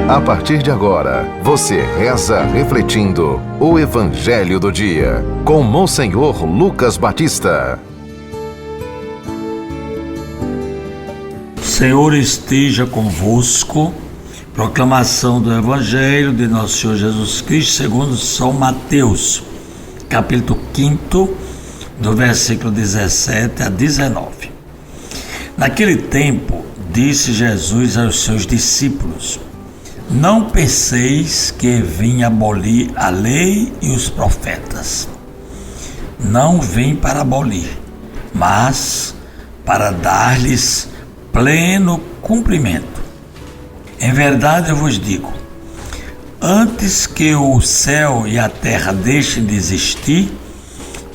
A partir de agora, você reza refletindo o Evangelho do Dia, com Monsenhor Lucas Batista. O Senhor esteja convosco. Proclamação do Evangelho de Nosso Senhor Jesus Cristo segundo São Mateus, capítulo 5, do versículo 17 a 19. Naquele tempo, disse Jesus aos seus discípulos: Não penseis que vim abolir a lei e os profetas. Não vim para abolir, mas para dar-lhes pleno cumprimento. Em verdade eu vos digo, antes que o céu e a terra deixem de existir,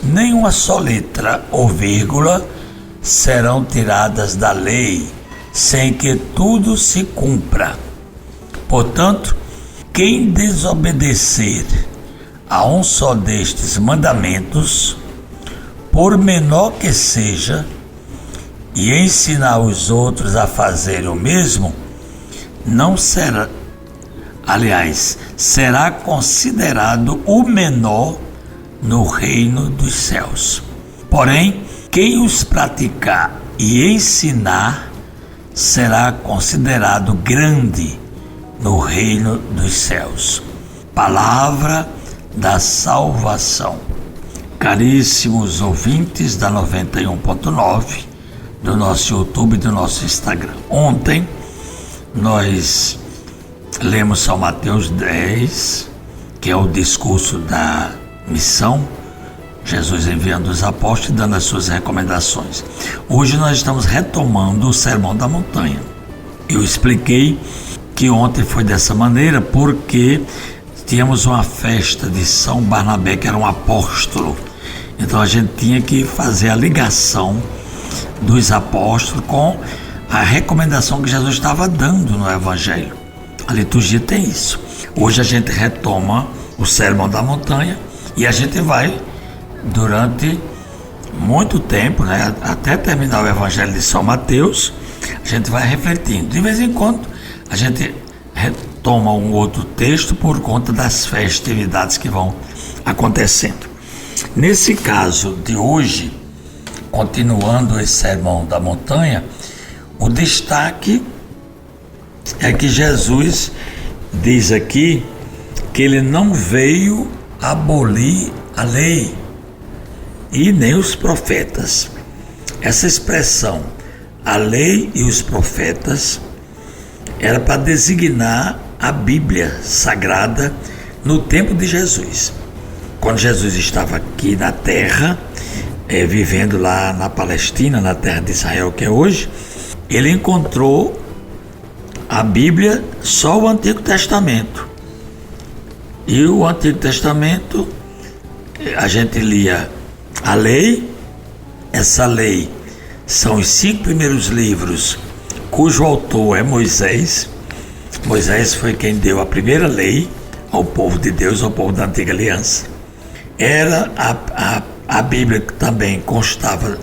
nem uma só letra ou vírgula serão tiradas da lei, sem que tudo se cumpra. Portanto, quem desobedecer a um só destes mandamentos, por menor que seja, e ensinar os outros a fazerem o mesmo, não será, será considerado o menor no reino dos céus. Porém, quem os praticar e ensinar será considerado grande no reino dos céus. Palavra da salvação. Caríssimos ouvintes da 91.9, do nosso YouTube e do nosso Instagram. Ontem nós lemos São Mateus 10, que é o discurso da missão, Jesus enviando os apóstolos e dando as suas recomendações. Hoje nós estamos retomando o Sermão da Montanha. Eu expliquei que ontem foi dessa maneira porque tínhamos uma festa de São Barnabé, que era um apóstolo. Então a gente tinha que fazer a ligação dos apóstolos com a recomendação que Jesus estava dando no Evangelho. A liturgia tem isso. Hoje a gente retoma o Sermão da Montanha e a gente vai, durante muito tempo, até terminar o Evangelho de São Mateus, a gente vai refletindo. De vez em quando, a gente retoma um outro texto por conta das festividades que vão acontecendo. Nesse caso de hoje, continuando esse Sermão da Montanha, o destaque é que Jesus diz aqui que ele não veio abolir a lei e nem os profetas. Essa expressão, a lei e os profetas, era para designar a Bíblia Sagrada no tempo de Jesus. Quando Jesus estava aqui na terra, vivendo lá na Palestina, na terra de Israel que é hoje, ele encontrou a Bíblia, só o Antigo Testamento. E o Antigo Testamento, a gente lia a lei. Essa lei são os 5 primeiros livros, cujo autor é Moisés. Moisés foi quem deu a primeira lei ao povo de Deus, ao povo da Antiga Aliança. Era a Bíblia que também constava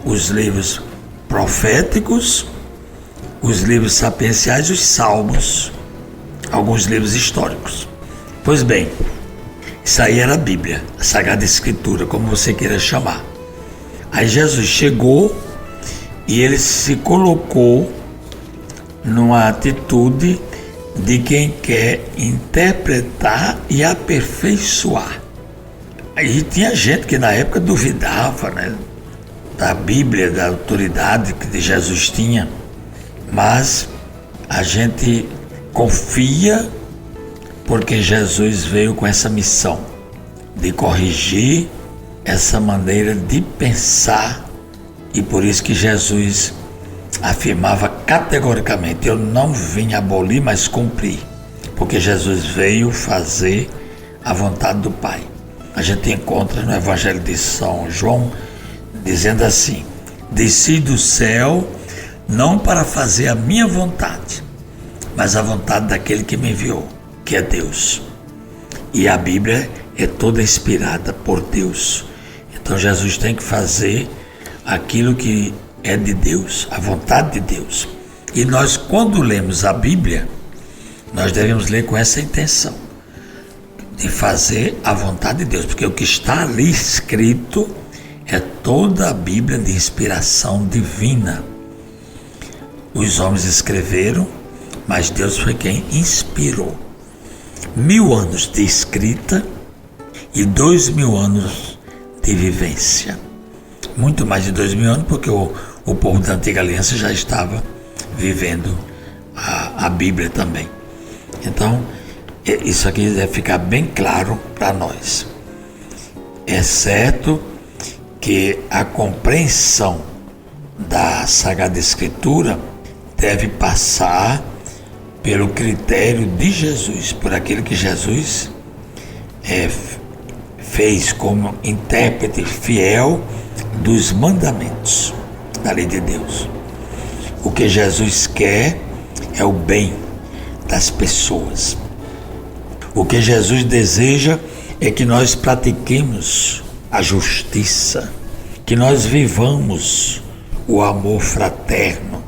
os livros proféticos, os livros sapienciais e os salmos, alguns livros históricos. Pois bem, isso aí era a Bíblia, a Sagrada Escritura, como você queira chamar. Aí Jesus chegou e ele se colocou numa atitude de quem quer interpretar e aperfeiçoar. Aí tinha gente que na época duvidava, da Bíblia, da autoridade que Jesus tinha, mas a gente confia porque Jesus veio com essa missão de corrigir essa maneira de pensar, e por isso que Jesus afirmava categoricamente: eu não vim abolir, mas cumprir, porque Jesus veio fazer a vontade do Pai. A gente encontra no Evangelho de São João dizendo assim: desci do céu não para fazer a minha vontade, mas a vontade daquele que me enviou, que é Deus. E a Bíblia é toda inspirada por Deus. Então Jesus tem que fazer aquilo que é de Deus, a vontade de Deus. E nós, quando lemos a Bíblia, Nós devemos ler com essa intenção, de fazer a vontade de Deus, porque o que está ali escrito é toda a Bíblia de inspiração divina. Os homens escreveram, mas Deus foi quem inspirou. 1000 anos de escrita e 2000 anos de vivência. Muito mais de 2000 anos, porque o povo da Antiga Aliança já estava vivendo a Bíblia também. Então, isso aqui deve ficar bem claro para nós. É certo que a compreensão da Sagrada Escritura deve passar pelo critério de Jesus, por aquilo que Jesus fez como intérprete fiel dos mandamentos da lei de Deus. O que Jesus quer é o bem das pessoas. O que Jesus deseja é que nós pratiquemos a justiça, que nós vivamos o amor fraterno,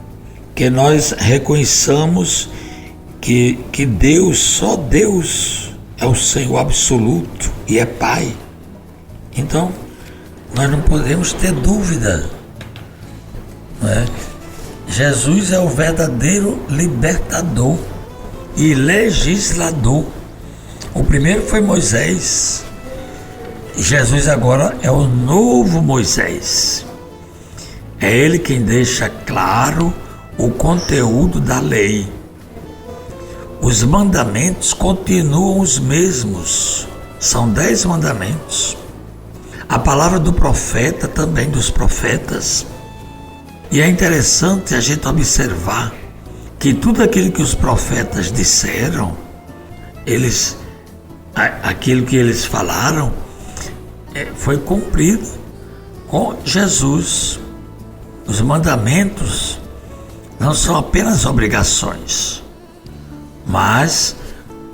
que nós reconheçamos que Deus, só Deus é o Senhor absoluto e é Pai. Então, nós não podemos ter dúvida, não é? Jesus é o verdadeiro libertador e legislador. O primeiro foi Moisés. Jesus agora é o novo Moisés. É ele quem deixa claro o conteúdo da lei. Os mandamentos continuam os mesmos. São 10 mandamentos. A palavra do profeta também, dos profetas. E é interessante a gente observar que tudo aquilo que os profetas disseram, aquilo que eles falaram, foi cumprido com Jesus. Os mandamentos não são apenas obrigações, mas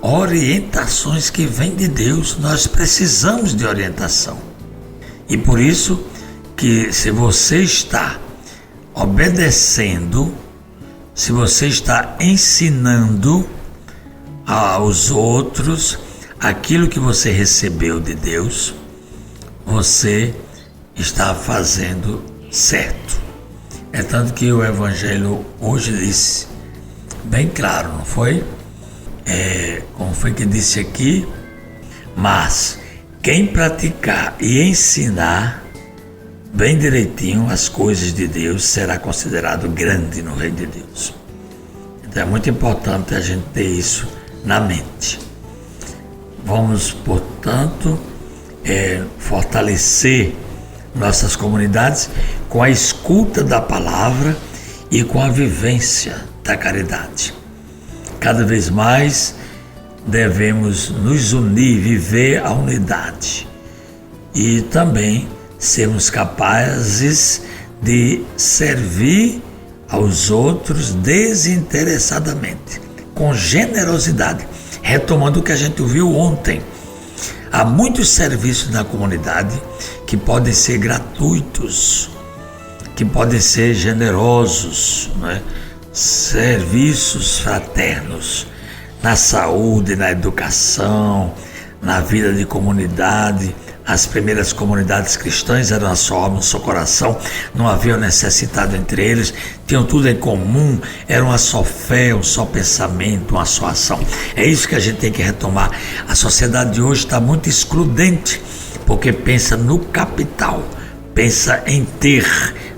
orientações que vêm de Deus. Nós precisamos de orientação. E por isso que, se você está obedecendo, se você está ensinando aos outros aquilo que você recebeu de Deus, você está fazendo certo. É tanto que o Evangelho hoje disse bem claro, não foi? Como foi que disse aqui? Mas quem praticar e ensinar bem direitinho as coisas de Deus será considerado grande no reino de Deus. Então é muito importante a gente ter isso na mente. Vamos, portanto, fortalecer nossas comunidades com a escuta da palavra e com a vivência da caridade. Cada vez mais devemos nos unir, viver a unidade e também sermos capazes de servir aos outros desinteressadamente, com generosidade, retomando o que a gente viu ontem. Há muitos serviços na comunidade que podem ser gratuitos, que podem ser generosos, não é? Serviços fraternos na saúde, na educação, na vida de comunidade. As primeiras comunidades cristãs eram uma só alma, um só coração, não havia necessitado entre eles, tinham tudo em comum, era uma só fé, um só pensamento, uma só ação. É isso que a gente tem que retomar. A sociedade de hoje está muito excludente, porque pensa no capital, pensa em ter,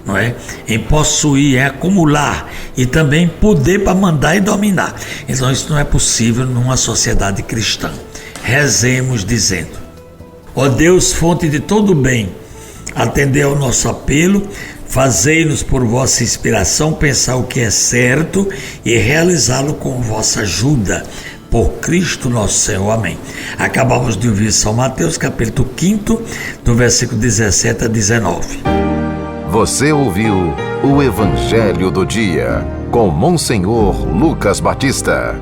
não é? Em possuir, em acumular e também poder para mandar e dominar. Então isso não é possível numa sociedade cristã. Rezemos dizendo: ó Deus, fonte de todo bem, atendei ao nosso apelo, fazei-nos por vossa inspiração pensar o que é certo e realizá-lo com vossa ajuda. Por Cristo nosso Senhor. Amém. Acabamos de ouvir São Mateus, capítulo 5, do versículo 17 a 19. Você ouviu o Evangelho do Dia, com Monsenhor Lucas Batista.